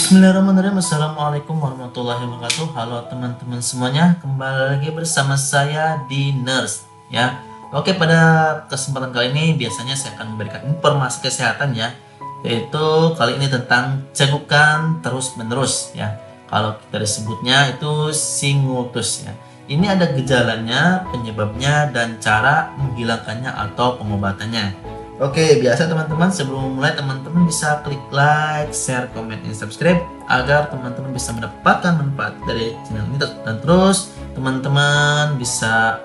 Bismillahirrahmanirrahim. Assalamualaikum warahmatullahi wabarakatuh. Halo teman-teman semuanya, kembali lagi bersama saya di Nurse ya. Oke, pada kesempatan kali ini biasanya saya akan memberikan informasi kesehatan ya, yaitu kali ini tentang cegukan terus menerus ya. Kalau kita disebutnya itu singutus ya. Ini ada gejalanya, penyebabnya, dan cara menghilangkannya atau pengobatannya. Oke, biasa teman-teman, sebelum mulai teman-teman bisa klik like, share, comment, dan subscribe agar teman-teman bisa mendapatkan manfaat dari channel ini, dan terus teman-teman bisa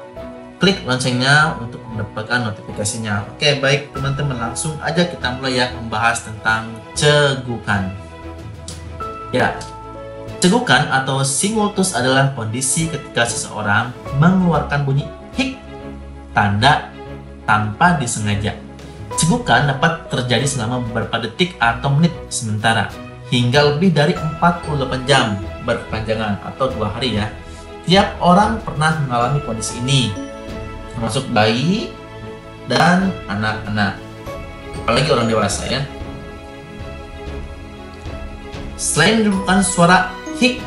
klik loncengnya untuk mendapatkan notifikasinya. Oke, baik teman-teman, langsung aja kita mulai ya membahas tentang cegukan. Ya, cegukan atau singutus adalah kondisi ketika seseorang mengeluarkan bunyi hik tanda tanpa disengaja. Cegukan dapat terjadi selama beberapa detik atau menit sementara hingga lebih dari 48 jam berkepanjangan atau 2 hari ya. Tiap orang pernah mengalami kondisi ini, termasuk bayi dan anak-anak, apalagi orang dewasa ya. Selain menimbulkan suara hik,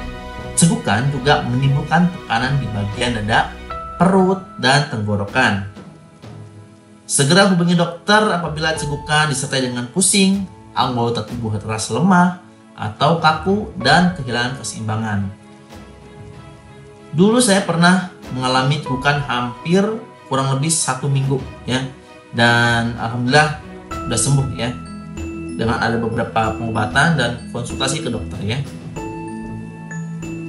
cegukan juga menimbulkan tekanan di bagian dada, perut, dan tenggorokan. Segera hubungi dokter apabila cegukan disertai dengan pusing, anggota tubuh terasa lemah atau kaku, dan kehilangan keseimbangan. Dulu saya pernah mengalami cegukan hampir kurang lebih 1 minggu ya, dan alhamdulillah udah sembuh ya, dengan ada beberapa pengobatan dan konsultasi ke dokter ya.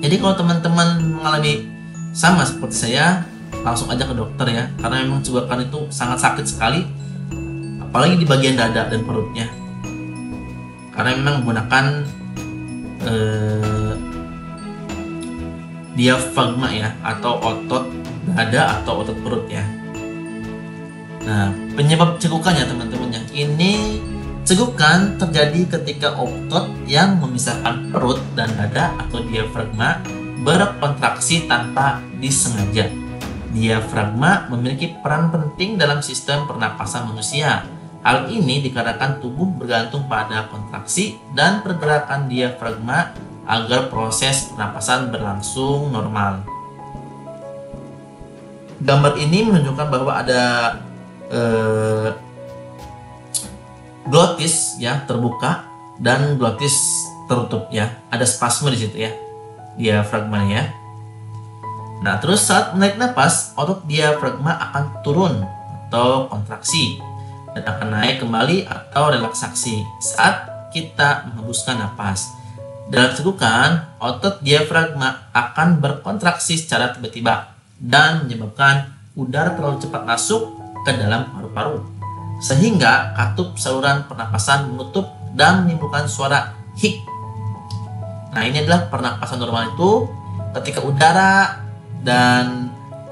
Jadi kalau teman-teman mengalami sama seperti saya, langsung aja ke dokter ya, karena memang cegukan itu sangat sakit sekali, apalagi di bagian dada dan perutnya, karena memang menggunakan diafragma ya, atau otot dada atau otot perut ya. Nah, penyebab cegukannya teman-teman ya, ini cegukan terjadi ketika otot yang memisahkan perut dan dada atau diafragma berkontraksi tanpa disengaja. Diafragma memiliki peran penting dalam sistem pernapasan manusia. Hal ini dikarenakan tubuh bergantung pada kontraksi dan pergerakan diafragma agar proses pernapasan berlangsung normal. Gambar ini menunjukkan bahwa ada glotis ya terbuka dan glotis tertutup ya. Ada spasme di situ ya, diafragmanya ya. Nah, terus saat menarik napas, otot diafragma akan turun atau kontraksi dan akan naik kembali atau relaksasi saat kita menghembuskan napas. Dalam cegukan, otot diafragma akan berkontraksi secara tiba-tiba dan menyebabkan udara terlalu cepat masuk ke dalam paru-paru, sehingga katup saluran pernapasan menutup dan menimbulkan suara hik. Nah, ini adalah pernapasan normal itu ketika udara dan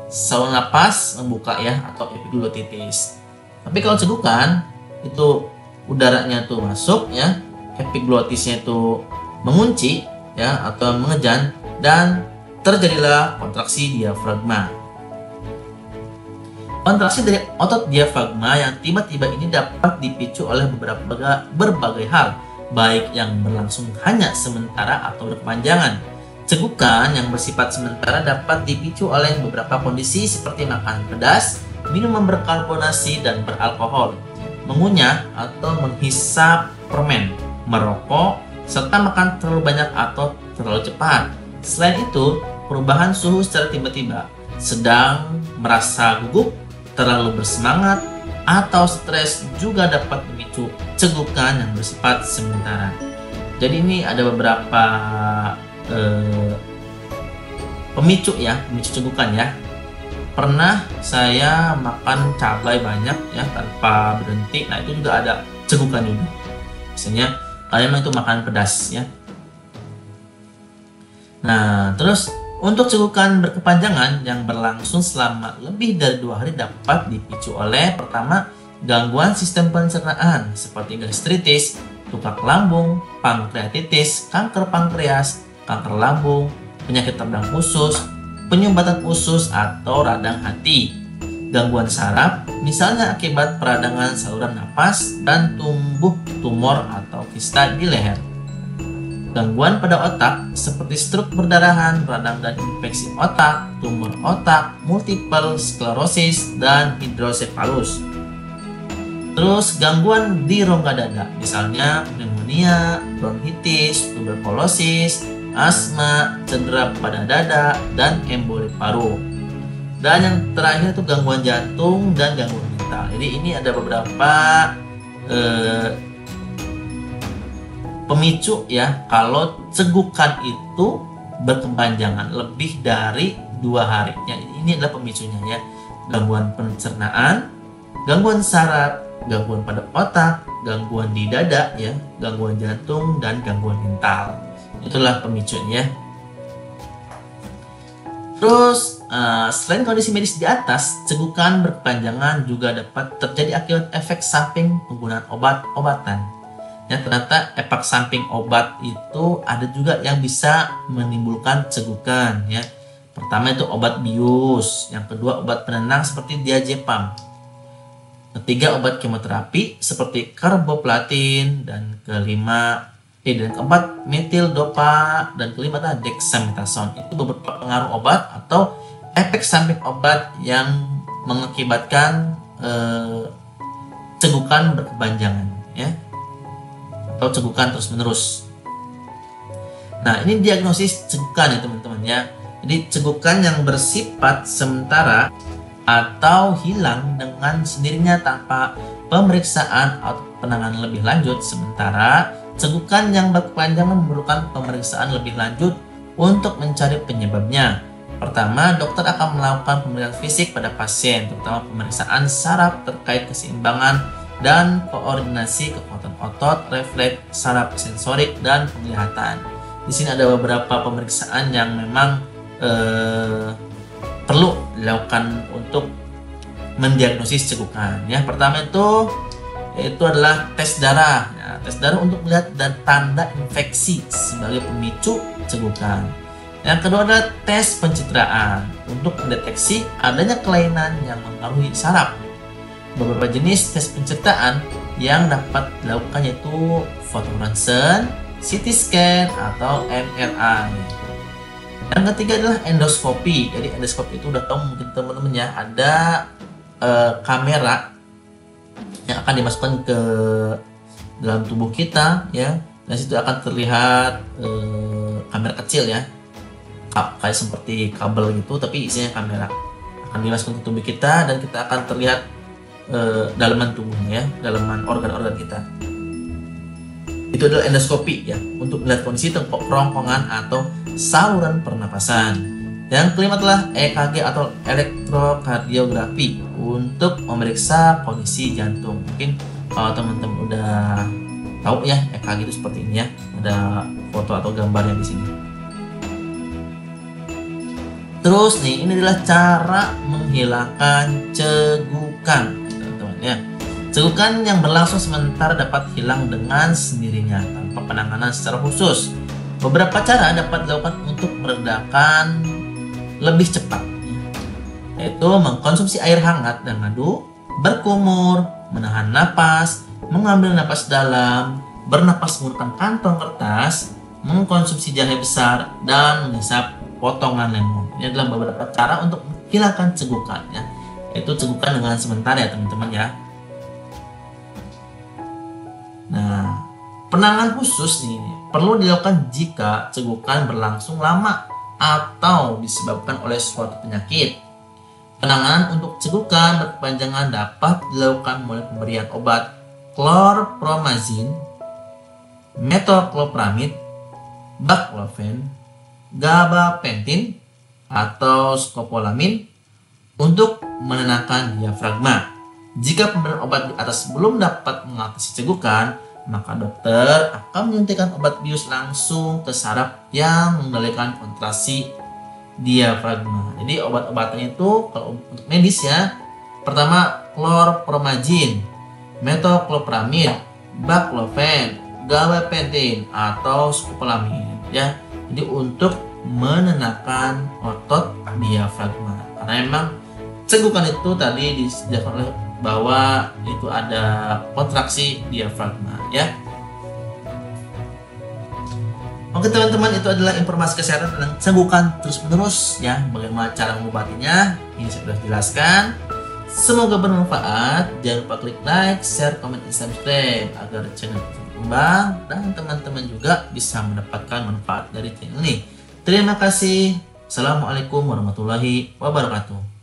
saluran napas membuka ya, atau epiglotitis. Tapi kalau cegukan itu udaranya tuh masuk ya, epiglotisnya itu mengunci ya atau mengejan, dan terjadilah kontraksi diafragma. Kontraksi dari otot diafragma yang tiba-tiba ini dapat dipicu oleh berbagai hal, baik yang berlangsung hanya sementara atau berkepanjangan. Cegukan yang bersifat sementara dapat dipicu oleh beberapa kondisi seperti makan pedas, minuman berkarbonasi dan beralkohol, mengunyah atau menghisap permen, merokok, serta makan terlalu banyak atau terlalu cepat. Selain itu, perubahan suhu secara tiba-tiba, sedang merasa gugup, terlalu bersemangat, atau stres juga dapat memicu cegukan yang bersifat sementara. Jadi ini ada beberapa pemicu ya, pemicu cegukan ya. Pernah saya makan cabai banyak ya tanpa berhenti, nah itu juga ada cegukan juga. Biasanya kalian itu makan pedas ya. Nah, terus untuk cegukan berkepanjangan yang berlangsung selama lebih dari 2 hari dapat dipicu oleh, pertama, gangguan sistem pencernaan seperti gastritis, tukak lambung, pankreatitis, kanker pankreas, kanker lambung, penyakit radang usus, penyumbatan usus atau radang hati, gangguan saraf, misalnya akibat peradangan saluran napas, dan tumbuh tumor atau kista di leher. Gangguan pada otak seperti stroke perdarahan, radang dan infeksi otak, tumor otak, multiple sklerosis, dan hidrosefalus. Terus gangguan di rongga dada, misalnya pneumonia, bronkitis, tuberkulosis, asma, cedera pada dada, dan emboli paru. Dan yang terakhir itu gangguan jantung dan gangguan mental. Jadi ini ada beberapa pemicu ya kalau cegukan itu berkepanjangan lebih dari 2 hari. Ya, ini adalah pemicunya ya. Gangguan pencernaan, gangguan saraf, gangguan pada otak, gangguan di dada ya, gangguan jantung, dan gangguan mental. Itulah pemicunya. Terus selain kondisi medis di atas, cegukan berkepanjangan juga dapat terjadi akibat efek samping penggunaan obat-obatan. Ya, ternyata efek samping obat itu ada juga yang bisa menimbulkan cegukan ya. Pertama itu obat bius, yang kedua obat penenang seperti diazepam. Ketiga obat kemoterapi seperti karboplatin, dan keempat metildopa, dan kelima adalah dexamethasone. Itu beberapa pengaruh obat atau efek samping obat yang mengakibatkan cegukan berkepanjangan ya, atau cegukan terus-menerus. Nah, ini diagnosis cegukan ya teman-teman ya. Jadi cegukan yang bersifat sementara atau hilang dengan sendirinya tanpa pemeriksaan atau penanganan lebih lanjut. Sementara cegukan yang berkepanjangan memerlukan pemeriksaan lebih lanjut untuk mencari penyebabnya. Pertama, dokter akan melakukan pemeriksaan fisik pada pasien, terutama pemeriksaan saraf terkait keseimbangan dan koordinasi kekuatan otot, refleks, saraf sensorik, dan penglihatan. Di sini ada beberapa pemeriksaan yang memang perlu dilakukan untuk mendiagnosis cegukan. Ya, pertama itu adalah tes darah. Ya, tes darah untuk melihat dan tanda infeksi sebagai pemicu cegukan. Yang kedua adalah tes pencitraan untuk mendeteksi adanya kelainan yang mempengaruhi saraf. Beberapa jenis tes pencitraan yang dapat dilakukan yaitu fotoronsen, CT scan, atau MRI. Yang ketiga adalah endoskopi. Jadi endoskopi itu udah tahu mungkin teman-teman ya, ada kamera yang akan dimasukkan ke dalam tubuh kita ya, dan situ akan terlihat kamera kecil ya, kayak seperti kabel gitu, tapi isinya kamera, akan dimasukkan ke tubuh kita dan kita akan terlihat dalaman tubuhnya ya, dalaman organ-organ kita. Itu adalah endoskopi ya, untuk melihat kondisi kerongkongan atau saluran pernapasan. Yang kelima adalah EKG atau elektrokardiografi untuk memeriksa kondisi jantung. Mungkin kalau teman-teman udah tahu ya EKG itu seperti ini ya, ada foto atau gambarnya di sini. Terus nih, ini adalah cara menghilangkan cegukan. Ya. Cegukan yang berlangsung sementara dapat hilang dengan sendirinya tanpa penanganan secara khusus. Beberapa cara dapat dilakukan untuk meredakan lebih cepat, yaitu mengkonsumsi air hangat dan madu, berkumur, menahan napas, mengambil napas dalam, bernapas menggunakan kantong kertas, mengkonsumsi jahe besar, dan menghisap potongan lemon. Ini adalah beberapa cara untuk menghilangkan cegukan ya. Itu cegukan dengan sementara ya teman-teman ya. Nah, penanganan khusus nih perlu dilakukan jika cegukan berlangsung lama atau disebabkan oleh suatu penyakit. Penanganan untuk cegukan berkepanjangan dapat dilakukan mulai pemberian obat chlorpromazine, metoclopramid, baclofen, gabapentin, atau skopolamin untuk menenangkan diafragma. Jika pemberian obat di atas belum dapat mengatasi cegukan, maka dokter akan menyuntikkan obat bius langsung ke saraf yang mengendalikan kontraksi diafragma. Jadi obat-obatannya itu kalau untuk medis ya, pertama chlorpromazine, metoclopramid, baclofen, gabapentin, atau skopolamin ya. Jadi untuk menenangkan otot diafragma, karena memang cegukan itu tadi disediakan oleh bahwa itu ada kontraksi diafragma ya. Oke teman-teman, itu adalah informasi kesehatan tentang canggukan terus-menerus ya. Bagaimana cara mengobatinya, ini saya sudah jelaskan. Semoga bermanfaat. Jangan lupa klik like, share, komen, dan subscribe agar channel berkembang dan teman-teman juga bisa mendapatkan manfaat dari channel ini. Terima kasih. Assalamualaikum warahmatullahi wabarakatuh.